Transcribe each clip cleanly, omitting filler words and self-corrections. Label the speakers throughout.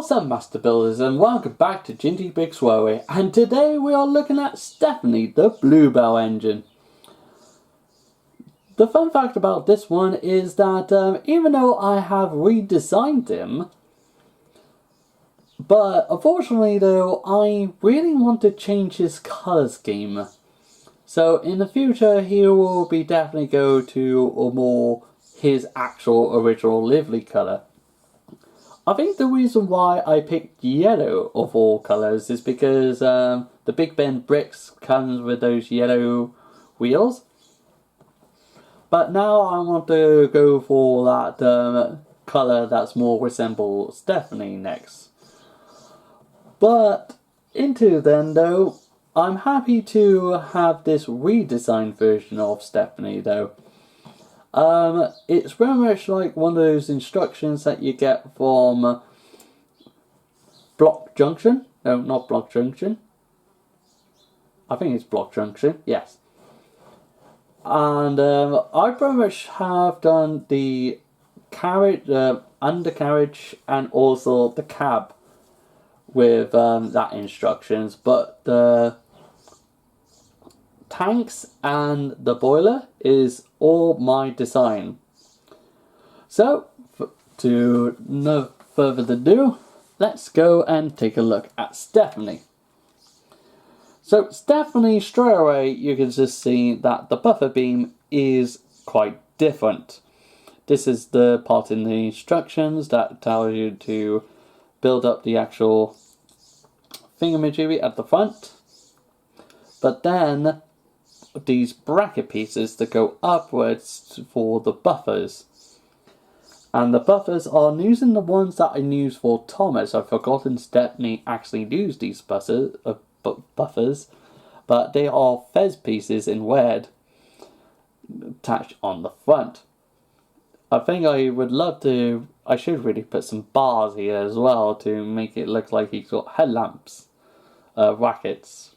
Speaker 1: What's up, Master Builders, and welcome back to Ginty Big Swirly, and today we are looking at Stepney, the Bluebell engine. The fun fact about this one is that even though I have redesigned him, but unfortunately though, I really want to change his colour scheme. So in the future he will be definitely go to a more his actual original livery colour. I think the reason why I picked yellow of all colours is because the Big Ben bricks comes with those yellow wheels. But now I want to go for that colour that's more resembles Stepney next. But into then though, I'm happy to have this redesigned version of Stepney though. It's very much like one of those instructions that you get from Block Junction. No, not Block Junction. I think it's Block Junction, yes. And I pretty much have done the carriage, undercarriage, and also the cab with that instructions, but the tanks and the boiler is all my design. So, to no further ado, let's go and take a look at Stepney. So Stepney, straight away you can just see that the buffer beam is quite different. This is the part in the instructions that tells you to build up the actual thingamajiggy at the front. But then these bracket pieces that go upwards for the buffers. And the buffers are using the ones that I use for Thomas. I've forgotten Stepney actually used these buffers, but they are fez pieces in red attached on the front. I think I would love to, I should really put some bars here as well to make it look like he's got headlamps, brackets.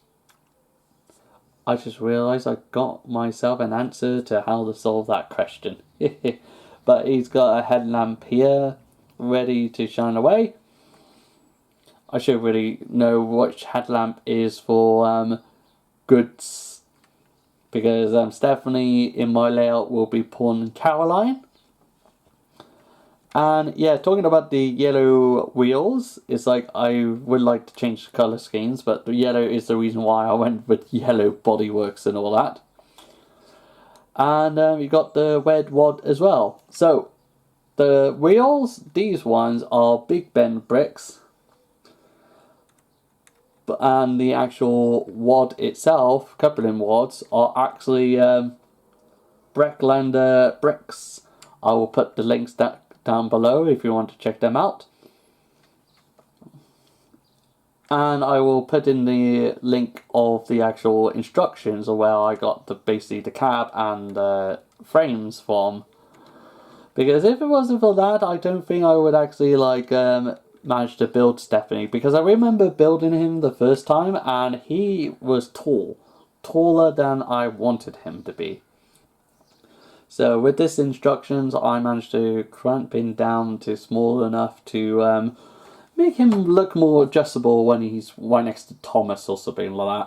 Speaker 1: I just realised I got myself an answer to how to solve that question. But he's got a headlamp here, ready to shine away. I should really know which headlamp is for goods, because Stephanie in my layout will be Pawn Caroline. And yeah, talking about the yellow wheels, it's like I would like to change the colour schemes, but the yellow is the reason why I went with yellow bodyworks and all that. And you got the red wad as well. So, the wheels, these ones are Big Ben bricks. And the actual wad itself, coupling wads, are actually Brecklander bricks. I will put the links down below if you want to check them out. And I will put in the link of the actual instructions of where I got basically the cab and frames from. Because if it wasn't for that, I don't think I would actually manage to build Stepney. Because I remember building him the first time and he was tall. Taller than I wanted him to be. So with this instructions, I managed to cramp him down to small enough to make him look more adjustable when he's right next to Thomas or something like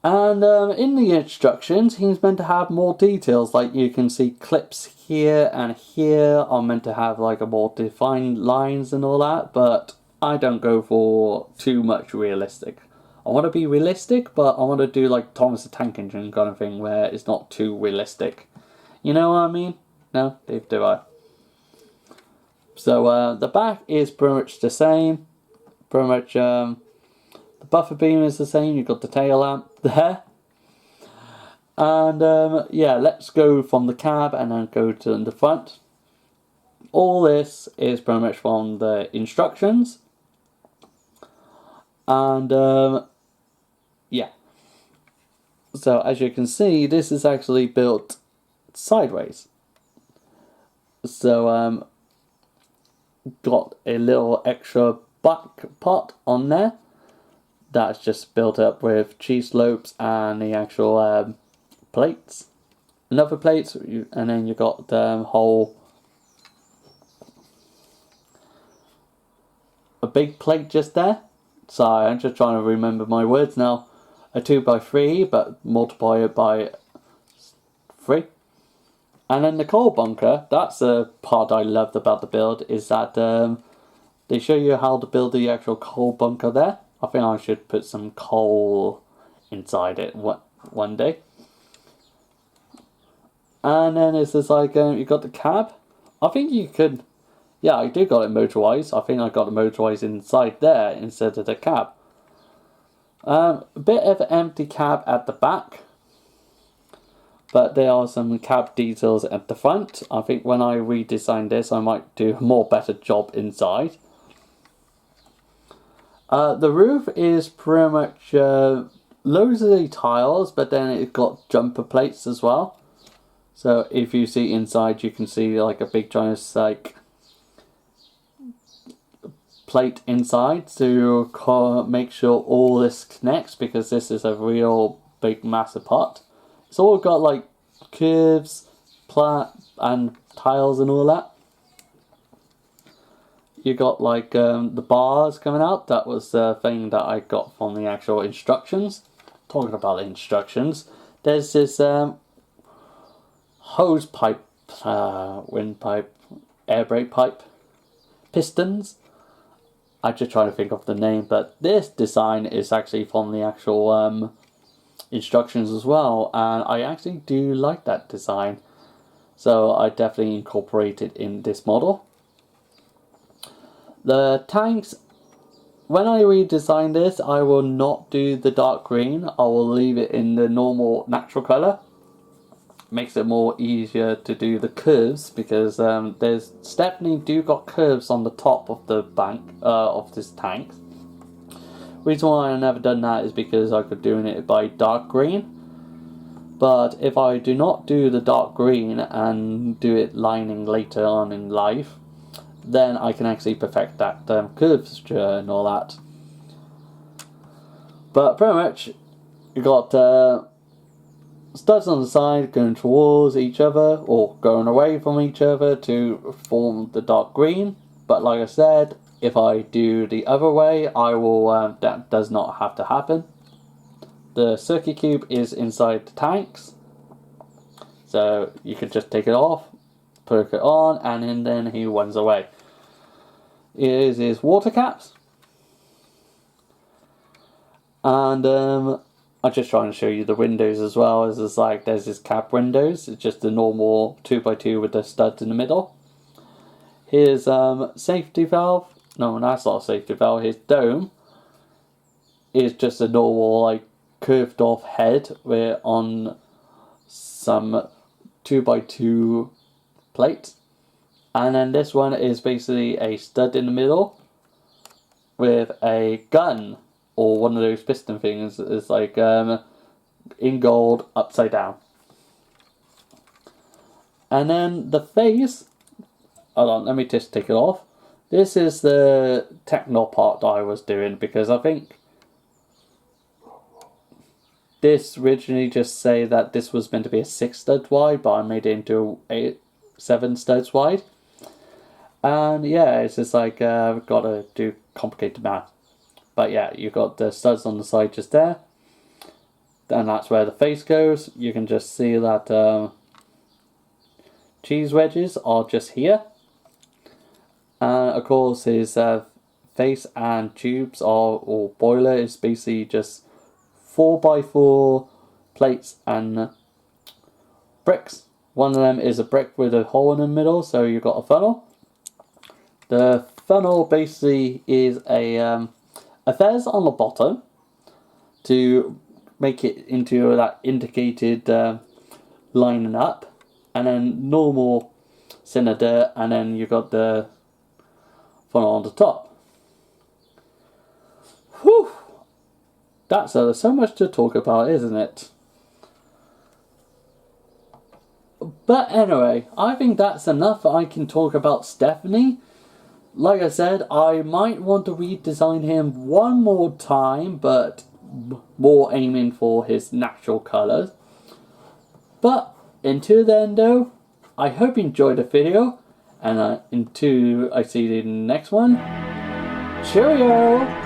Speaker 1: that. And in the instructions, he's meant to have more details, like you can see clips here and here are meant to have like a more defined lines and all that, but I don't go for too much realistic. I want to be realistic, but I want to do like Thomas the Tank Engine kind of thing where it's not too realistic. You know what I mean? No? Do I? So the back is pretty much the same. Pretty much the buffer beam is the same. You've got the tail lamp there. And yeah, let's go from the cab and then go to the front. All this is pretty much from the instructions. And yeah. So as you can see, this is actually built sideways. So got a little extra back part on there that's just built up with cheese slopes and the actual plates, another plates, and then you got the whole a big plate just there. Sorry, I'm just trying to remember my words now. A 2x3, but multiply it by 3. And then the coal bunker, that's the part I loved about the build, is that they show you how to build the actual coal bunker there. I think I should put some coal inside it one day. And then it's just like, you got the cab. I think you could, yeah, I do got it motorized. I think I got the motorized inside there instead of the cab. A bit of an empty cab at the back. But there are some cab details at the front. I think when I redesign this, I might do a more better job inside. The roof is pretty much loads of the tiles, but then it's got jumper plates as well. So if you see inside, you can see like a big giant like plate inside to make sure all this connects, because this is a real big massive pot. It's all got like curves, and tiles and all that. You got like the bars coming out. That was the thing that I got from the actual instructions. Talking about the instructions, there's this hose pipe, wind pipe, air brake pipe, pistons. I'm just trying to think of the name, but this design is actually from the actual instructions as well, and I actually do like that design, so I definitely incorporate it in this model. The tanks, when I redesign this, I will not do the dark green. I will leave it in the normal natural color. Makes it more easier to do the curves, because there's Stepney do got curves on the top of the bank of this tank. Reason why I never done that is because I could doing it by dark green. But if I do not do the dark green and do it lining later on in life, then I can actually perfect that curvature and all that. But pretty much, you got studs on the side going towards each other or going away from each other to form the dark green. But like I said, if I do the other way, I will. That does not have to happen. The circuit cube is inside the tanks, so you can just take it off, put it on, and then he runs away. Here's his water caps, and I'm just trying to show you the windows as well. As it's like there's his cab windows. It's just a normal 2x2 with the studs in the middle. Here's safety valve. No, that's not a safety valve. His dome is just a normal like curved off head with on some 2x2 plates. And then this one is basically a stud in the middle with a gun or one of those piston things. It's like in gold upside down. And then the face, hold on, let me just take it off. This is the techno part that I was doing, because I think this originally just say that this was meant to be a 6 stud wide, but I made it into 7 studs wide. And yeah, it's just like I've got to do complicated math. But yeah, you've got the studs on the side just there. And that's where the face goes. You can just see that cheese wedges are just here. And of course his face and tubes are, or boiler is basically just 4x4 plates and bricks. One of them is a brick with a hole in the middle, so you've got a funnel. The funnel basically is a fez on the bottom to make it into that indicated lining up, and then normal cylinder, and then you got the funnel on the top. Whew! That's so much to talk about, isn't it? But anyway, I think that's enough I can talk about Stepney. Like I said, I might want to redesign him one more time, but more aiming for his natural colours. But until then though, I hope you enjoyed the video, and until I see you in the next one, Cheerio!